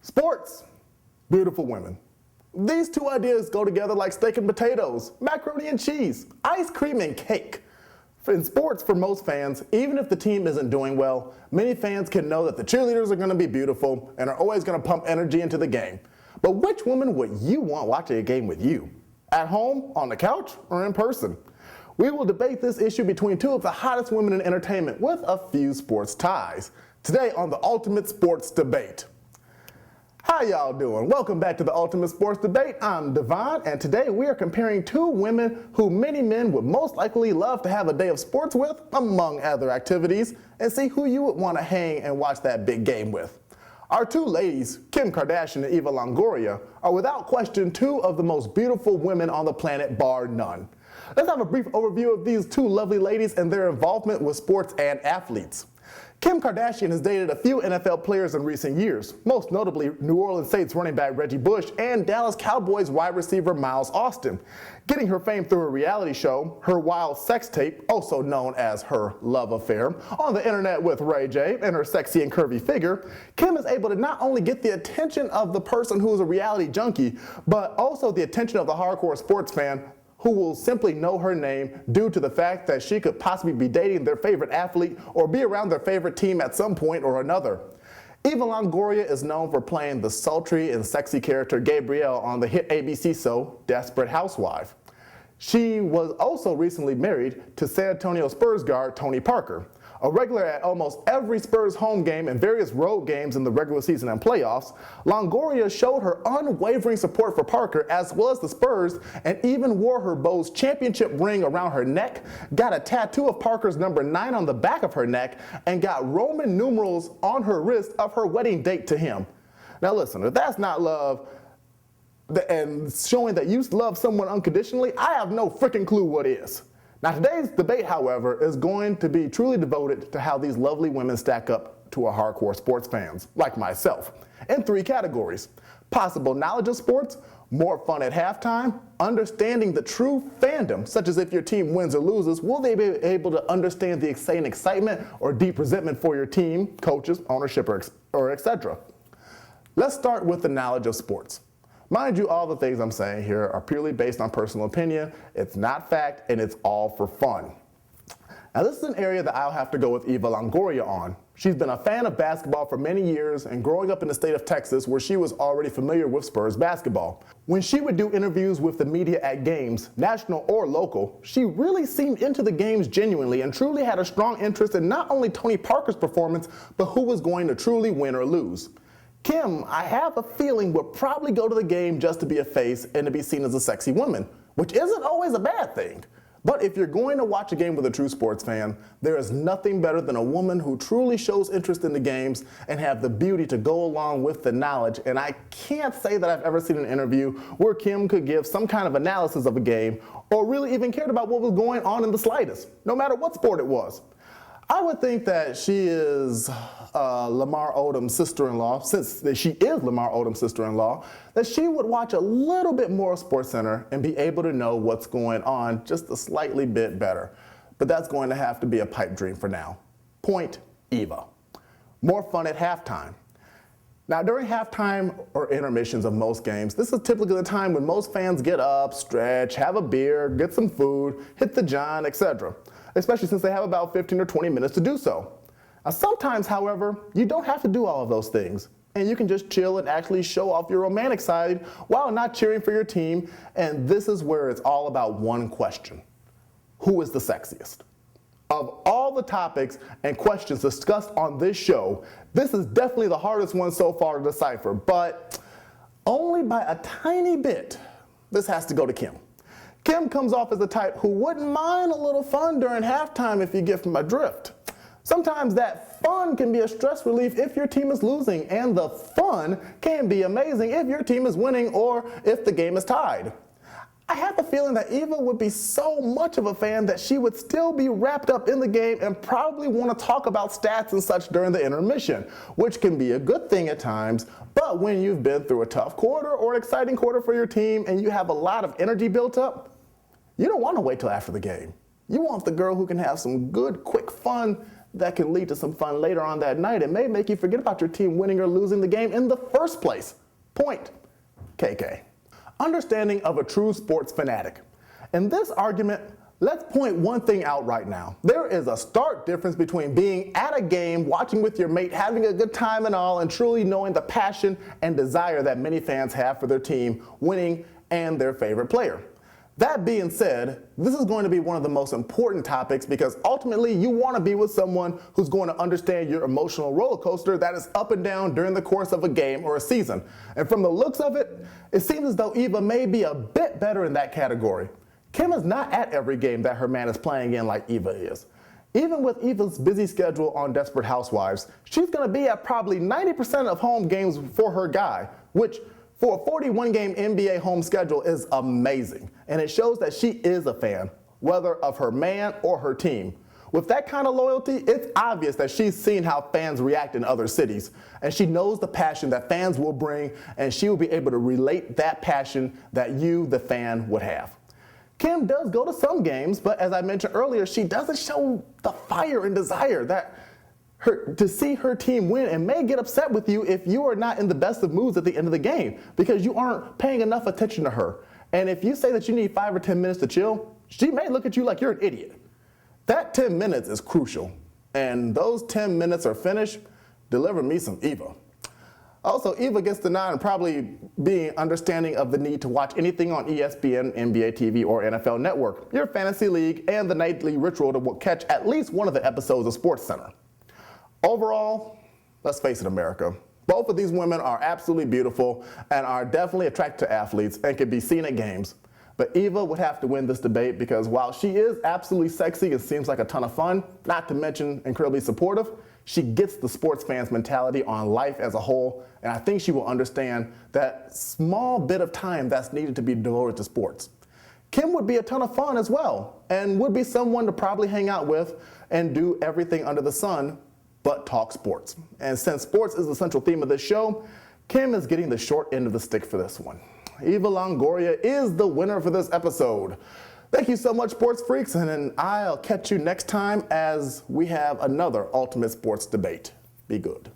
Sports, beautiful women. These two ideas go together like steak and potatoes, macaroni and cheese, ice cream and cake. In sports, for most fans, even if the team isn't doing well, many fans can know that the cheerleaders are going to be beautiful and are always going to pump energy into the game. But which woman would you want watching a game with you? At home, on the couch, or in person? We will debate this issue between two of the hottest women in entertainment with a few sports ties. Today on the Ultimate Sports Debate. How y'all doing? Welcome back to the Ultimate Sports Debate. I'm Devon, and today we are comparing two women who many men would most likely love to have a day of sports with, among other activities, and see who you would want to hang and watch that big game with. Our two ladies, Kim Kardashian and Eva Longoria, are without question two of the most beautiful women on the planet, bar none. Let's have a brief overview of these two lovely ladies and their involvement with sports and athletes. Kim Kardashian has dated a few NFL players in recent years, most notably New Orleans Saints running back Reggie Bush and Dallas Cowboys wide receiver Miles Austin. Getting her fame through a reality show, her wild sex tape, also known as her love affair, on the internet with Ray J and her sexy and curvy figure, Kim is able to not only get the attention of the person who is a reality junkie, but also the attention of the hardcore sports fan who will simply know her name due to the fact that she could possibly be dating their favorite athlete or be around their favorite team at some point or another. Eva Longoria is known for playing the sultry and sexy character Gabrielle on the hit ABC show Desperate Housewife. She was also recently married to San Antonio Spurs guard Tony Parker. A regular at almost every Spurs home game and various road games in the regular season and playoffs, Longoria showed her unwavering support for Parker as well as the Spurs and even wore her Bows championship ring around her neck, got a tattoo of Parker's number 9 on the back of her neck, and got Roman numerals on her wrist of her wedding date to him. Now listen, if that's not love and showing that you love someone unconditionally, I have no freaking clue what is. Now today's debate, however, is going to be truly devoted to how these lovely women stack up to our hardcore sports fans, like myself, in 3 categories: possible knowledge of sports, more fun at halftime, understanding the true fandom, such as if your team wins or loses, will they be able to understand the insane excitement or deep resentment for your team, coaches, ownership, or etc. Let's start with the knowledge of sports. Mind you, all the things I'm saying here are purely based on personal opinion. It's not fact, and it's all for fun. Now, this is an area that I'll have to go with Eva Longoria on. She's been a fan of basketball for many years and growing up in the state of Texas, where she was already familiar with Spurs basketball. When she would do interviews with the media at games, national or local, she really seemed into the games genuinely and truly had a strong interest in not only Tony Parker's performance, but who was going to truly win or lose. Kim, I have a feeling, would probably go to the game just to be a face and to be seen as a sexy woman, which isn't always a bad thing. But if you're going to watch a game with a true sports fan, there is nothing better than a woman who truly shows interest in the games and have the beauty to go along with the knowledge. And I can't say that I've ever seen an interview where Kim could give some kind of analysis of a game or really even cared about what was going on in the slightest, no matter what sport it was. I would think that she is Lamar Odom's sister-in-law, since she is Lamar Odom's sister-in-law, that she would watch a little bit more SportsCenter and be able to know what's going on just a slightly bit better. But that's going to have to be a pipe dream for now. Point Eva. More fun at halftime. Now, during halftime or intermissions of most games, this is typically the time when most fans get up, stretch, have a beer, get some food, hit the john, etc., especially since they have about 15 or 20 minutes to do so. Now, sometimes, however, you don't have to do all of those things, and you can just chill and actually show off your romantic side while not cheering for your team, and this is where it's all about one question: who is the sexiest? Of all the topics and questions discussed on this show, this is definitely the hardest one so far to decipher, but only by a tiny bit. This has to go to Kim. Kim comes off as the type who wouldn't mind a little fun during halftime if you get my drift. Sometimes that fun can be a stress relief if your team is losing, and the fun can be amazing if your team is winning or if the game is tied. I have a feeling that Eva would be so much of a fan that she would still be wrapped up in the game and probably want to talk about stats and such during the intermission, which can be a good thing at times, but when you've been through a tough quarter or an exciting quarter for your team and you have a lot of energy built up, you don't want to wait till after the game. You want the girl who can have some good, quick fun that can lead to some fun later on that night. It may make you forget about your team winning or losing the game in the first place. Point, KK. Understanding of a true sports fanatic. In this argument, let's point one thing out right now. There is a stark difference between being at a game, watching with your mate, having a good time and all, and truly knowing the passion and desire that many fans have for their team winning and their favorite player. That being said, this is going to be one of the most important topics because ultimately you want to be with someone who's going to understand your emotional roller coaster that is up and down during the course of a game or a season. And from the looks of it, it seems as though Eva may be a bit better in that category. Kim is not at every game that her man is playing in like Eva is. Even with Eva's busy schedule on Desperate Housewives, she's going to be at probably 90% of home games for her guy, which for a 41-game NBA home schedule is amazing, and it shows that she is a fan, whether of her man or her team. With that kind of loyalty, it's obvious that she's seen how fans react in other cities, and she knows the passion that fans will bring, and she will be able to relate that passion that you, the fan, would have. Kim does go to some games, but as I mentioned earlier, she doesn't show the fire and desire to see her team win, and may get upset with you if you are not in the best of moods at the end of the game because you aren't paying enough attention to her. And if you say that you need 5 or 10 minutes to chill, she may look at you like you're an idiot. That 10 minutes is crucial, and those 10 minutes are finished, deliver me some Eva. Also, Eva gets the nod and probably being understanding of the need to watch anything on ESPN, NBA TV, or NFL Network, your fantasy league, and the nightly ritual to catch at least one of the episodes of SportsCenter. Overall, let's face it, America, both of these women are absolutely beautiful and are definitely attracted to athletes and can be seen at games. But Eva would have to win this debate because while she is absolutely sexy and seems like a ton of fun, not to mention incredibly supportive, she gets the sports fans' mentality on life as a whole, and I think she will understand that small bit of time that's needed to be devoted to sports. Kim would be a ton of fun as well, and would be someone to probably hang out with and do everything under the sun but talk sports. And since sports is the central theme of this show, Kim is getting the short end of the stick for this one. Eva Longoria is the winner for this episode. Thank you so much, sports freaks, and I'll catch you next time as we have another Ultimate Sports Debate. Be good.